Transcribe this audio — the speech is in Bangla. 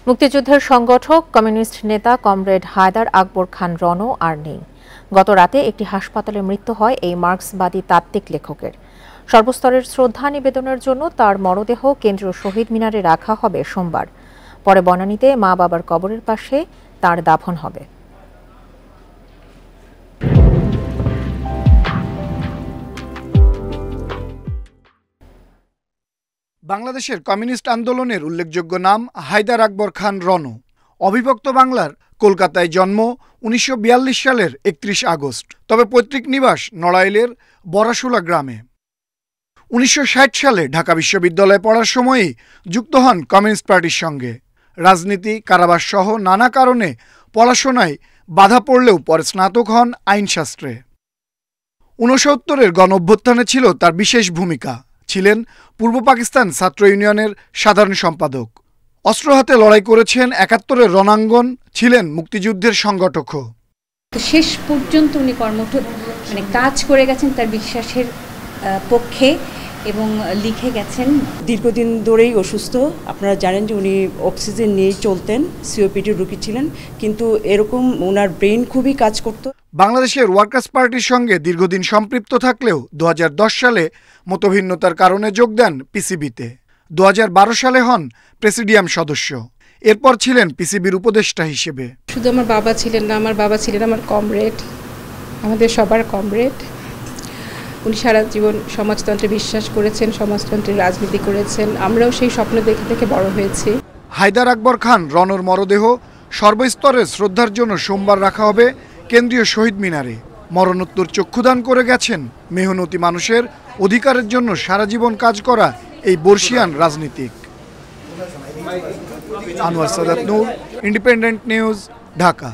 মুক্তিযুদ্ধের সংগঠক কমিউনিস্ট নেতা কমরেড হায়দার আকবর খান রণ আর নেই। গত রাতে একটি হাসপাতালে মৃত্যু হয় এই মার্ক্সবাদী তাত্ত্বিক লেখকের। সর্বস্তরের শ্রদ্ধা নিবেদনের জন্য তার মরদেহ কেন্দ্রীয় শহীদ মিনারে রাখা হবে সোমবার। পরে বনানীতে মা বাবার কবরের পাশে তার দাফন হবে। বাংলাদেশের কমিউনিস্ট আন্দোলনের উল্লেখযোগ্য নাম হায়দার আকবর খান রণ। অবিভক্ত বাংলার কলকাতায় জন্ম ১৯৪২ সালের ৩১ আগস্ট। তবে পৈতৃক নিবাস নড়াইলের বরাশুলা গ্রামে। ১৯৬০ সালে ঢাকা বিশ্ববিদ্যালয়ে পড়ার সময়ই যুক্ত হন কমিউনিস্ট পার্টির সঙ্গে। রাজনীতি, কারাবাস সহ নানা কারণে পড়াশোনায় বাধা পড়লেও পরে স্নাতক হন আইনশাস্ত্রে। ৬৯-এর গণঅভ্যুত্থানে ছিল তার বিশেষ ভূমিকা। ছিলেন পূর্ব পাকিস্তান ছাত্র ইউনিয়নের সাধারণ সম্পাদক। অস্ত্র হাতে লড়াই করেছেন ৭১-এর রণাঙ্গন, ছিলেন মুক্তিযুদ্ধের সংগঠকও। শেষ পর্যন্ত উনি কর্মঠ কাজ করে গেছেন তার বিশ্বাসের পক্ষে এবং লিখে গেছেন। দীর্ঘদিন ধরেই অসুস্থ। আপনারা জানেন যে উনি অক্সিজেন নিয়ে চলতেন, সিওপিডি রোগী ছিলেন, কিন্তু এরকম ওনার ব্রেন খুবই কাজ করত। বাংলাদেশের ওয়ার্কার্স পার্টির সঙ্গে দীর্ঘদিন সম্পৃক্ত থাকলেও ২০১০ সালে মতভিন্নতার কারণে যোগ দেন পিসিবিতে। ২০১২ সালে হন প্রেসিডিয়াম সদস্য। এরপর ছিলেন পিসিবির উপদেষ্টা হিসেবে। শুধু আমার বাবা ছিলেন না, আমার বাবা ছিলেন আমার কমরেড, আমাদের সবার কমরেড। উনি সারা জীবন সমাজতন্ত্রে বিশ্বাস করেছেন, সমাজতন্ত্রের রাজনীতি করেছেন। আমরাও সেই স্বপ্ন দেখে দেখে বড় হয়েছি। হায়দার আকবর খান রণর মরদেহ সর্বস্তরের শ্রদ্ধার জন্য সোমবার রাখা হবে কেন্দ্রীয় শহীদ মিনারে। মরণোত্তর চক্ষুদান করে গেছেন মেহনতি মানুষের অধিকারের জন্য সারা জীবন কাজ করা এই বর্ষিয়ান রাজনীতিক। আনোয়ার সাদাত নূর, ইন্ডিপেন্ডেন্ট নিউজ, ঢাকা।